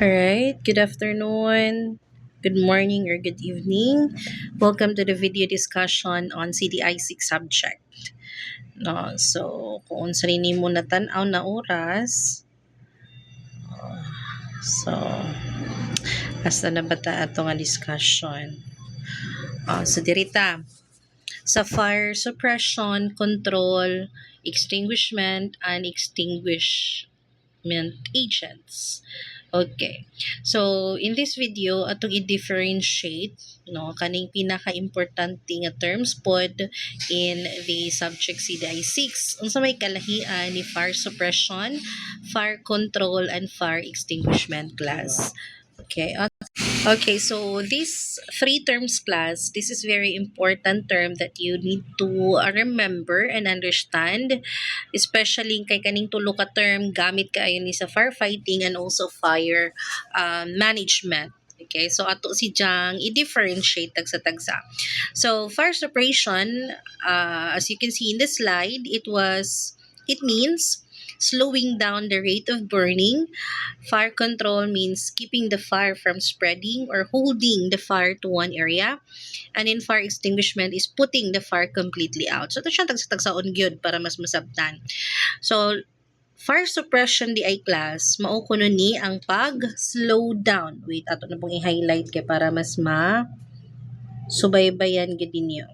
Alright, good afternoon, good morning, or good evening. Welcome to the video discussion on CDI6 subject. No, so, kung unsa rin mo natanaw na oras, so, hasta na ba ta ato nga discussion? So, dirita, sa fire suppression, control, extinguishment, and extinguishment agents. Okay. So, in this video, atong i-differentiate no kaning pinaka-importante nga terms pod in the subject CDI6. Unsa may kalahian ni fire suppression, fire control, and fire extinguishment class. Okay. Okay, so this three terms class, this is very important term that you need to remember and understand, especially kay kaning tulo ka term gamit kaayo ni sa firefighting and also fire management. Okay, so ato si Jang i-differentiate tagsa-tagsa. So fire suppression, as you can see in the slide, it means slowing down the rate of burning. Fire control means keeping the fire from spreading or holding the fire to one area. And in fire extinguishment is putting the fire completely out. So, ito siyang tagsa-tagsaon gyud para mas masabtan. So, fire suppression di ay class, mao kuno ni ang pag-slow down. Wait, ato na pong i-highlight kay para mas subaybayan gid ninyo.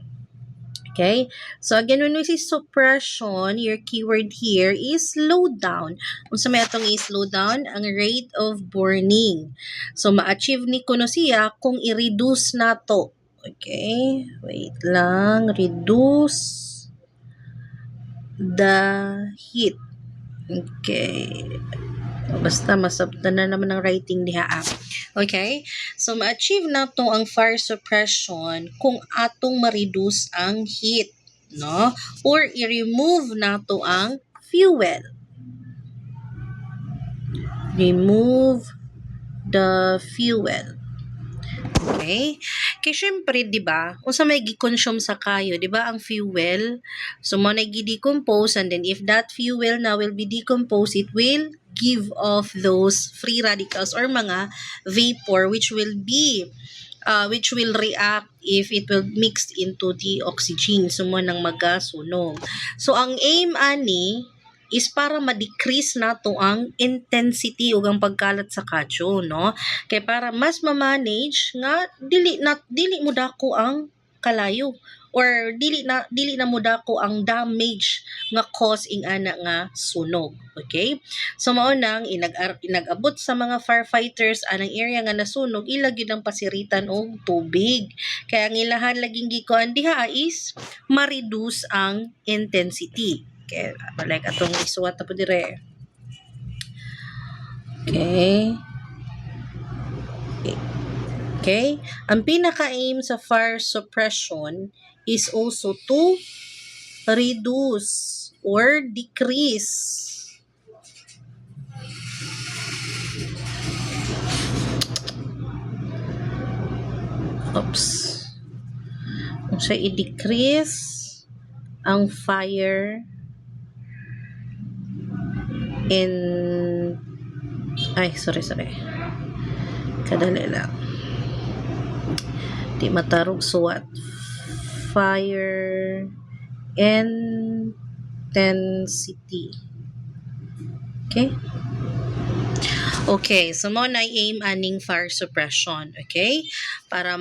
Okay? So, again, when we say suppression, your keyword here is slow down. Kung sa may atong i-slow down, ang rate of burning. So, ma-achieve ni kuno siya kung i-reduce na to. Okay? Wait lang. Reduce the heat. Okay. Basta masabtan na naman ang writing diha. Okay? So, ma-achieve na to ang fire suppression kung atong ma-reduce ang heat, no? Or i-remove na to ang fuel. Remove the fuel. Okay? Kaya syempre, di ba, kung sa may gi-consume sa kayo, di ba, ang fuel, so mo na gi-decompose, and then if that fuel na will be decomposed, it will give off those free radicals or mga vapor which will react if it will mix into the oxygen, so mo nang magasunog. So ang aim ani is para ma-decrease na to ang intensity ug ang pagkalat sa kadyo, no? Kay para mas ma-manage nga dili mo dako ang kalayo or dili na mo dako ang damage nga cause ing ana nga sunog. Okay? So mao nang inag-abot sa mga firefighters anang area nga nasunog, ila gyud ang pasiritan og tubig. Kaya ang ilahan laging gikuan diha is ma-reduce ang intensity. Okay, like atong isuwat po dire. Okay. Okay. Ang pinaka-aim sa fire suppression is also to reduce or decrease kung siya i-decrease ang fire in sorry kadali lang di matarog suwat fire intensity. Okay, so mo na aim aning fire suppression, okay? Para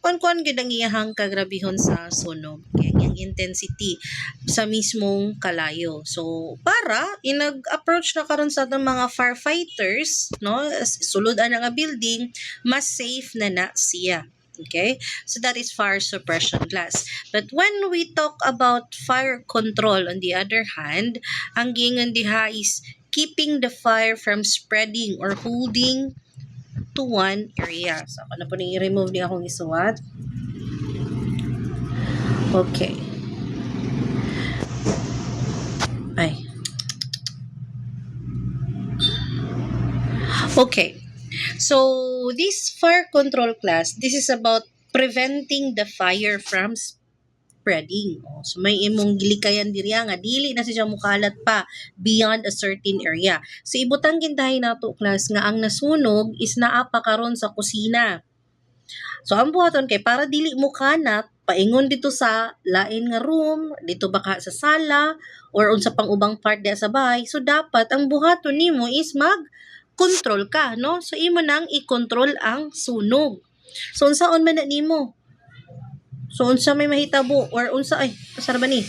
kuan gid ang iyahang kagrabihon sa sunog. Kaya ang intensity sa mismong kalayo. So, para inag-approach na karon sa atong mga firefighters, no? Sulod ana nga building, mas safe na siya. Okay? So that is fire suppression class. But when we talk about fire control, on the other hand, ang gingon diha is keeping the fire from spreading or holding to one area. So, ako na po nang i-remove niya akong isuwat. Okay. Okay. So, this fire control class, this is about preventing the fire from spreading. So may imong gilikayan diri nga dili na siya mukalat pa beyond a certain area. So ibutang kintahay nato class nga ang nasunog is naa pa karon sa kusina. So ang buhaton kay para dili mo kanat, paingon dito sa lain nga room, dito baka sa sala or unsa pang ubang part diya sa bahay. So dapat ang buhaton nimo is mag-control ka, no? So imo nang i-control ang sunog. So unsaon man na nimo? So unsa may mahitabo or unsa ay asar ba ni?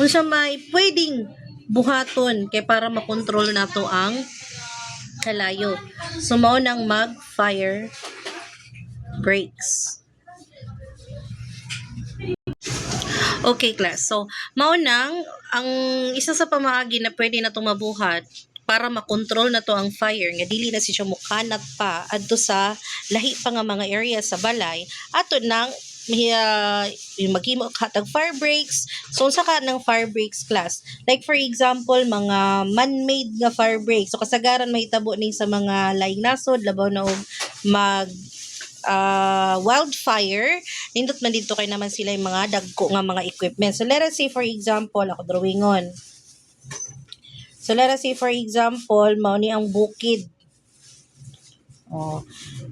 Unsa may pwedeng buhaton kay para makontrol nato ang kalayo. So mao nang mag-fire breaks. Okay, class. So, maunang, ang isa sa pamaagi na pwede na tumabuhat para makontrol na to ang fire, nga dili na siya mukanat pa adto sa lahi pa nga mga area sa balay, ato nang maghimo katag fire breaks. So, unsa ka ng fire breaks class? Like for example, mga man-made nga fire breaks. So, kasagaran mahitabo ni sa mga laing nasod, labaw na og mag wildfire, nindot man dito kay naman sila yung mga dagko nga mga equipment. So let us say for example, ako drawingon. So let us say for example, mao ni ang bukid.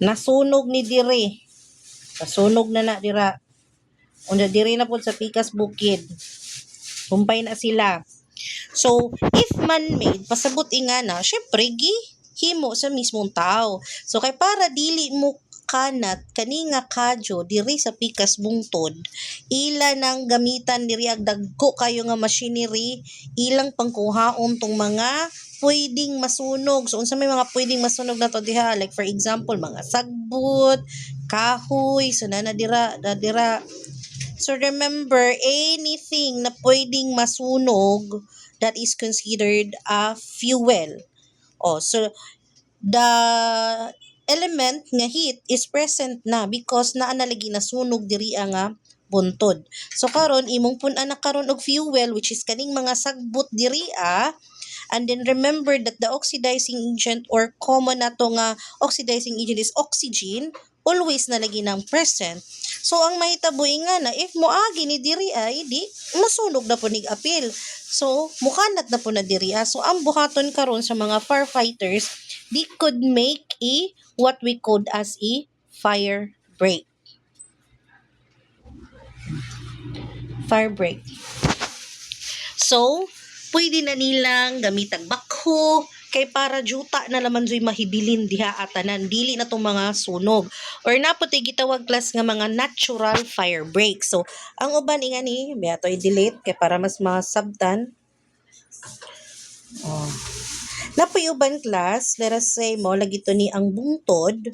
Nasunog ni dire. Nasunog na dira. Unda dire na pud sa pikas bukid. Humpay na sila. So if man-made, pasabot ingana, syempre himo sa mismong tao. So kay para dili mo kanat kani nga kadyo diri sa pikas bungtod, ila nang gamitan diri ag dagko kayo nga machinery, ilang pangkuhaon tong mga pwedeng masunog. So unsa may mga pwedeng masunog nato diha, like for example mga sagbot, kahoy, so na dira. So remember, anything na pwedeng masunog that is considered a fuel. So the element nga heat is present na because naa na lagi nasunog diri nga buntod. So karon imong pun-an na karon og fuel which is kaning mga sagbot diri and then remember that the oxidizing agent or common nato nga oxidizing agent is oxygen, always na lagi nang present. So ang mahitabo nga na if moagi ni diri ay di masunog na po nig apil. So mukanat na po na diri. So ang buhaton karon sa mga firefighters, they could make what we called as a fire break. Fire break. So, pwede na nilang gamitag bakho kay para juta na laman joy mahibilin diha atanan dili na tong mga sunog or naputi gitawag class nga mga natural fire break. So, ang uban ingani beato i-delete kay para mas masabtan. Napoy uban class, let us say mo lagi to ni ang bungtod.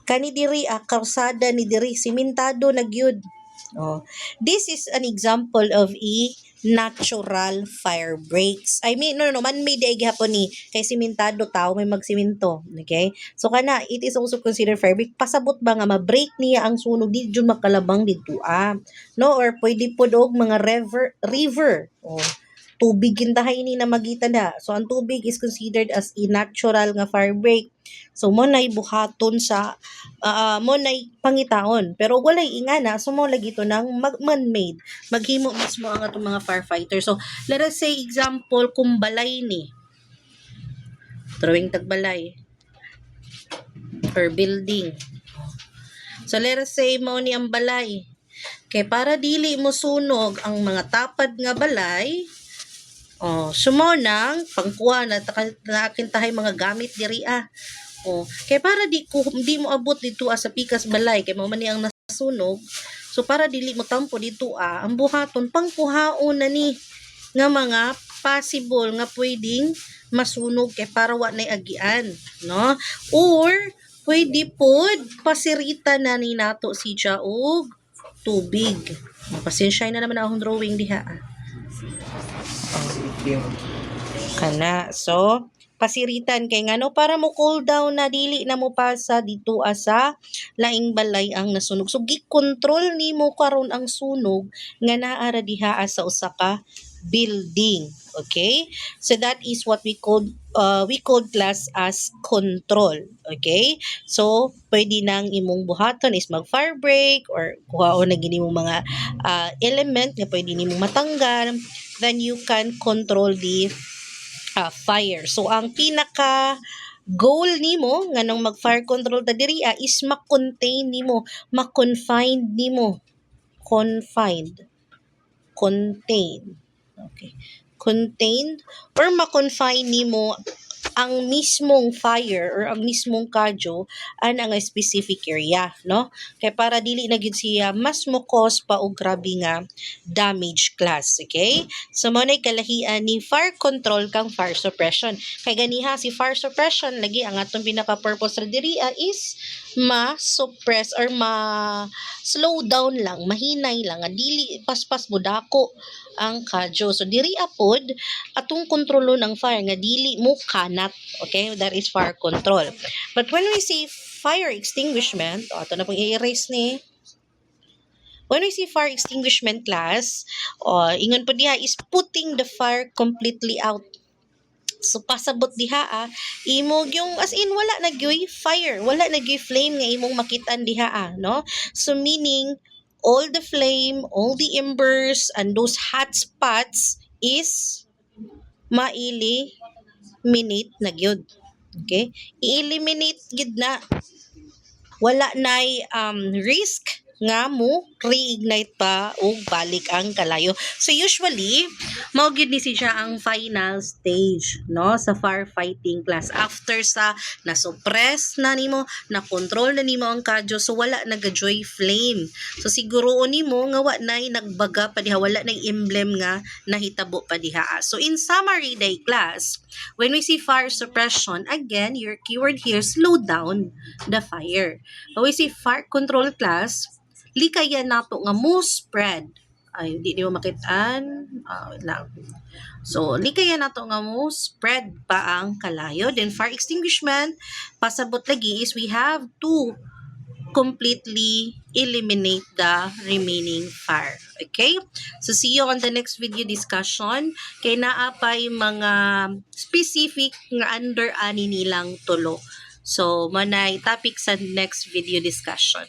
Kani diri karsada ni diri simentado na gyud. This is an example of a natural fire breaks. I mean, no, man-made ay gihapon ni kay simentado tao may magsimento. Okay? So kana, it is also considered fire break. Pasabot ba nga ma-break niya ang sunog di jud makalabang dito no, or pwede pod og mga river. Tubig kintahay ni na magitan ha. So ang tubig is considered as a natural nga fire break. So mo nay buhaton sa mo nay pangitaon. Pero walay ingana, so mo lagi to nang man-made. Maghimo mismo ang atong mga firefighter. So let us say example kung balay ni. Drawing tagbalay or building. So let us say mo ni ang balay. Kay para dili mo sunog ang mga tapad nga balay, sumo nang pangkuha na takintahay mga gamit diri kay para di mo abot dito sa pikas balay kay mao man ni ang nasunog. So para dili mo tampo dito ang buhaton pangkuhaon na ni nga mga possible nga pwedeng masunog kay para wa nay agian, no? Or pwede pod pasirita na ni nato siya og tubig. Pasensya na naman akong drawing diha. Kana. So, pasiritan kay ngano para mo cool down na dili na mo pasa dito sa laing balay ang nasunog. So, gi-control nimo karon ang sunog nga naara diha sa usa ka building. Okay? So that is what we called class as control. Okay? So, pwede nang imong buhaton is mag-fire break or kuhaon na gini mong mga element na pwede nimong matanggal. Then you can control the fire. So, ang pinaka goal nimo nganong mag-fire control ta diri is ma-contain nimo, ma-confine nimo. Confined. Contain. Okay. Contained or ma-confine nimo ang mismong fire or ang mismong kadyo an ang specific area, no? Kay para dili na gyud siya mas mo cause pa og grabe nga damage class, okay? So mo nay kalahian ni fire control kang fire suppression. Kay ganiha si fire suppression lagi ang atong pinaka purpose ra diri is ma-suppress or ma-slow down lang, mahinay lang, nga dili paspas mo dako ang kadyo. So diri apod atong kontrolo ng fire nga dili mo kanat. Okay? That is fire control. But when we say fire extinguishment, ato na pong i-erase ni. When we say fire extinguishment class, ingon po diha is putting the fire completely out. So pasabot diha imong yung as in wala nagyoy fire, wala nagyoy flame nga imong makitaan diha no? So meaning all the flame, all the embers and those hot spots is ma-eliminate na gyud. Okay? I-eliminate gyud na. Wala nay risk nga mo reignite pa o balik ang kalayo. So usually, mao gyud ni siya ang final stage no sa firefighting class after sa na-suppress na nimo, na-control na nimo ang kadyo so wala nagajoy flame. So siguro nimo nga wa nay nagbaga pa diha, wala nay emblem nga nahitabo pa diha. So in summary day class, when we see fire suppression, again, your keyword here slow down the fire. When we see fire control class, likayan nato nga mo spread. Ay, di mo makitaan. Wait lang. So, likayan nato nga mo spread pa ang kalayo. Then, fire extinguishment, pasabot lagi is we have to completely eliminate the remaining fire. Okay? So, see you on the next video discussion. Kay naa pa'y mga specific nga under ani nilang tulo. So, manay topic sa next video discussion.